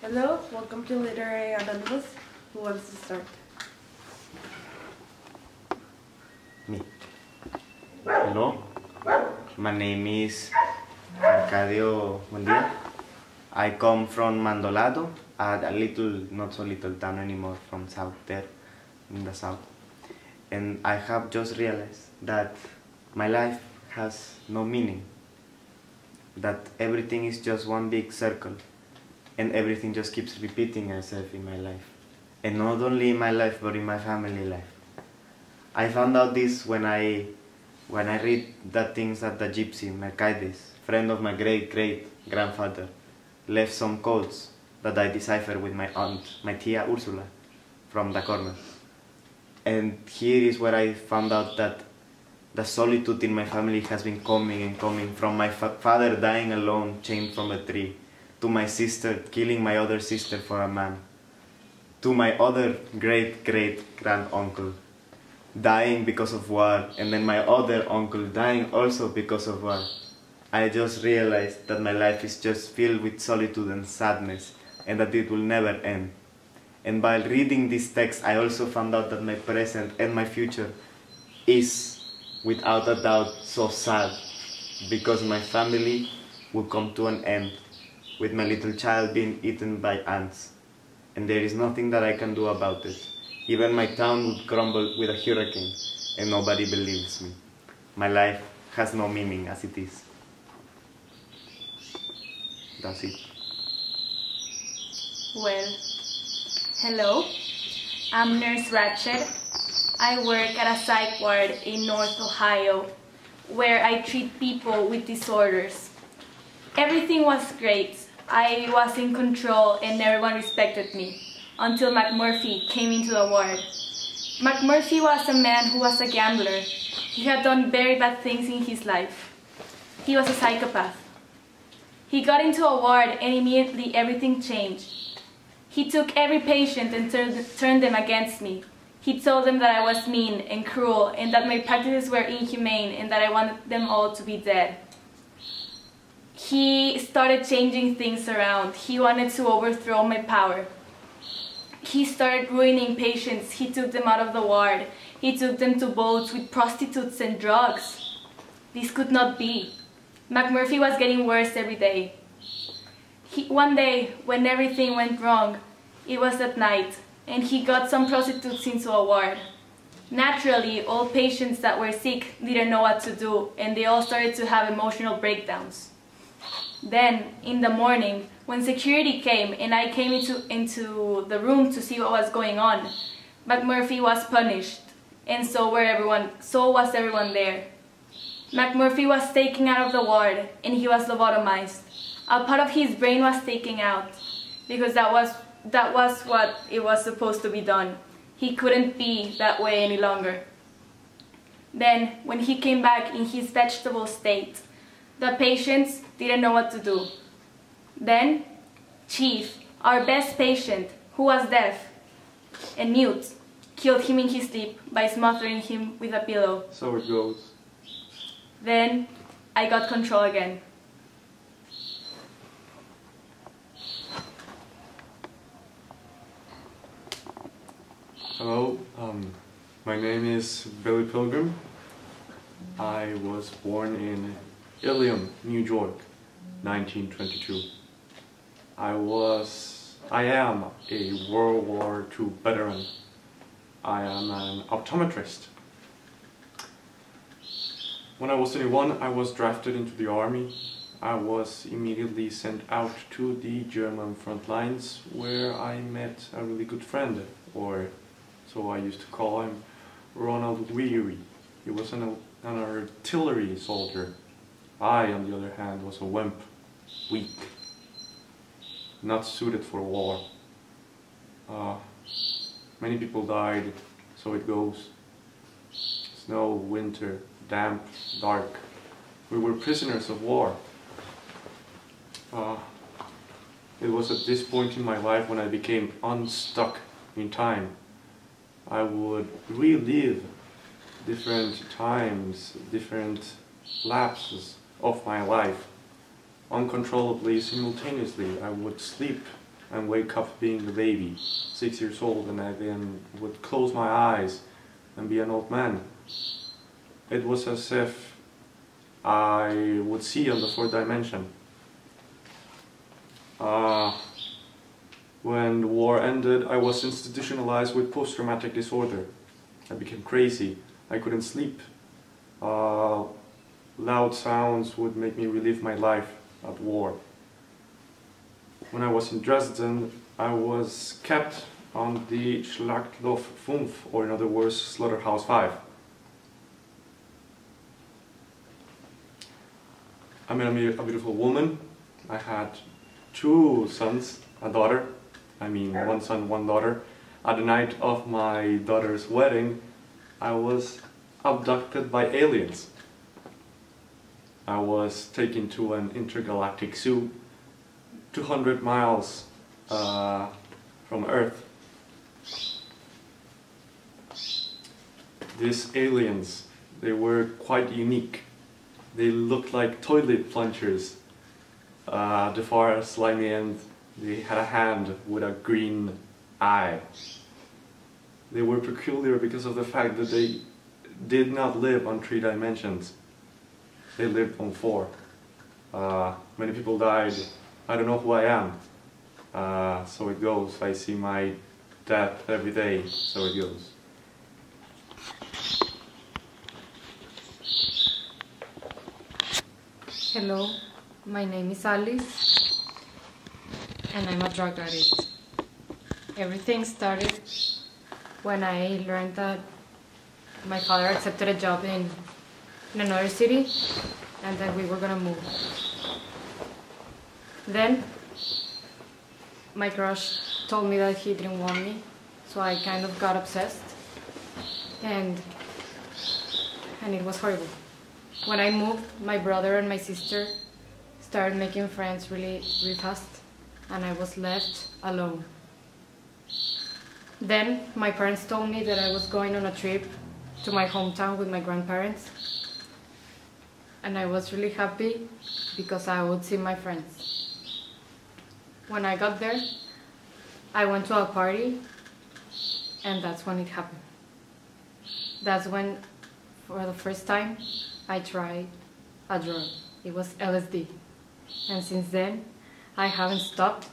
Hello, welcome to Literary Anonymous. Who wants to start? Me. Hello, my name is Arcadio One. I come from Mandolado, a little, not so little town anymore, from south there, in the south. And I have just realized that my life has no meaning, that everything is just one big circle, and everything just keeps repeating itself in my life. And not only in my life, but in my family life. I found out this when I read the things that the gypsy, Mercedes, friend of my great-great-grandfather, left some codes that I deciphered with my aunt, my tia Ursula, from the corner. And here is where I found out that the solitude in my family has been coming and coming, from my father dying alone, chained from a tree, to my sister killing my other sister for a man, to my other great-great-granduncle dying because of war, and then my other uncle dying also because of war. I just realized that my life is just filled with solitude and sadness, and that it will never end. And by reading this text, I also found out that my present and my future is, without a doubt, so sad, because my family will come to an end, with my little child being eaten by ants. And there is nothing that I can do about it. Even my town would crumble with a hurricane, and nobody believes me. My life has no meaning as it is. That's it. Well, hello, I'm Nurse Ratchet. I work at a psych ward in North Ohio, where I treat people with disorders. Everything was great. I was in control and everyone respected me, until McMurphy came into the ward. McMurphy was a man who was a gambler. He had done very bad things in his life. He was a psychopath. He got into a ward and immediately everything changed. He took every patient and turned them against me. He told them that I was mean and cruel and that my practices were inhumane and that I wanted them all to be dead. He started changing things around. He wanted to overthrow my power. He started ruining patients. He took them out of the ward. He took them to boats with prostitutes and drugs. This could not be. McMurphy was getting worse every day. One day, when everything went wrong, it was at night, and he got some prostitutes into a ward. Naturally, all patients that were sick didn't know what to do, and they all started to have emotional breakdowns. Then, in the morning, when security came and I came into the room to see what was going on, McMurphy was punished, and so was everyone there. McMurphy was taken out of the ward, and he was lobotomized. A part of his brain was taken out, because that was what it was supposed to be done. He couldn't be that way any longer. Then, when he came back in his vegetable state, the patients didn't know what to do. Then, Chief, our best patient, who was deaf and mute, killed him in his sleep by smothering him with a pillow. So it goes. Then, I got control again. Hello, my name is Billy Pilgrim. I was born in Ilium, New York, 1922. I am a World War II veteran. I am an optometrist. When I was 21, I was drafted into the army. I was immediately sent out to the German front lines, where I met a really good friend, or so I used to call him, Ronald Weary. He was an artillery soldier. I, on the other hand, was a wimp, weak, not suited for war. Many people died, so it goes. Snow, winter, damp, dark. We were prisoners of war. It was at this point in my life when I became unstuck in time. I would relive different times, different lapses of my life, uncontrollably, simultaneously. I would sleep and wake up being a baby, 6 years old, and I then would close my eyes and be an old man. It was as if I would see on the fourth dimension. When the war ended, I was institutionalized with post-traumatic disorder. I became crazy. I couldn't sleep. Loud sounds would make me relive my life at war. When I was in Dresden, I was kept on the Schlachthof 5, or in other words, Slaughterhouse 5. I met a beautiful woman. I had 2 sons, a daughter. I mean, 1 son, 1 daughter. At the night of my daughter's wedding, I was abducted by aliens. I was taken to an intergalactic zoo 200 miles from Earth. These aliens, they were quite unique. They looked like toilet plungers. The far slimy end, they had a hand with a green eye. They were peculiar because of the fact that they did not live on 3 dimensions. They lived on 4. Many people died. I don't know who I am. So it goes. I see my death every day. So it goes. Hello, my name is Alice, and I'm a drug addict. Everything started when I learned that my father accepted a job in another city and that we were gonna move. Then my crush told me that he didn't want me, so I kind of got obsessed, and it was horrible. When I moved, my brother and my sister started making friends really fast, and I was left alone. Then my parents told me that I was going on a trip to my hometown with my grandparents, and I was really happy because I would see my friends. When I got there, I went to a party, and that's when it happened. That's when, for the first time, I tried a drug. It was LSD. And since then, I haven't stopped,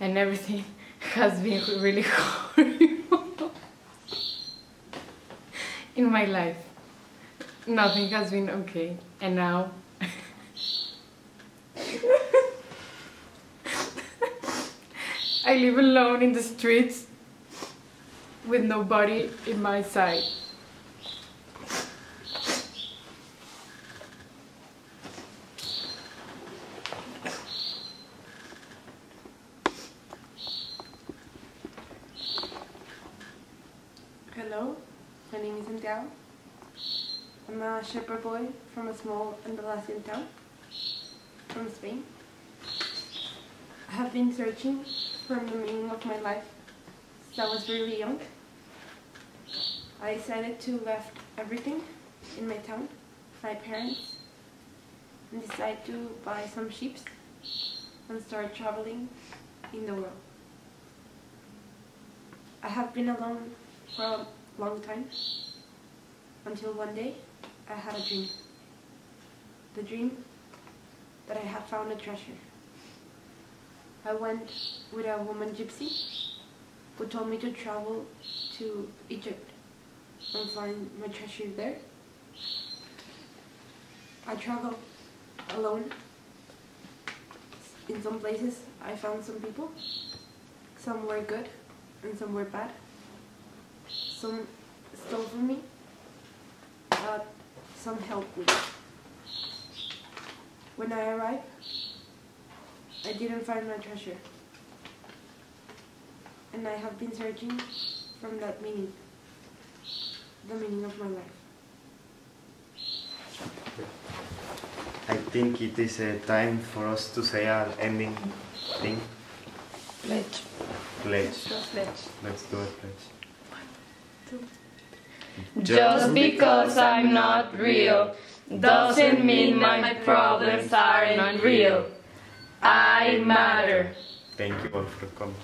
and everything has been really horrible in my life. Nothing has been okay, and now I live alone in the streets with nobody in my side. Hello, my name is Andrea. I'm a shepherd boy from a small Andalusian town from Spain. I have been searching for the meaning of my life since I was really young. I decided to left everything in my town, my parents, and decided to buy some ships and start traveling in the world. I have been alone for a long time, until one day I had a dream. The dream that I had found a treasure. I went with a woman gypsy who told me to travel to Egypt and find my treasure there. I traveled alone. In some places I found some people. Some were good and some were bad. Some stole from me, but some helped me. When I arrived, I didn't find my treasure. And I have been searching from that meaning, the meaning of my life. I think it is time for us to say our ending thing. Pledge. Pledge. Pledge. Let's do it, pledge. Just because I'm not real doesn't mean my problems aren't real. I matter. Thank you all for coming.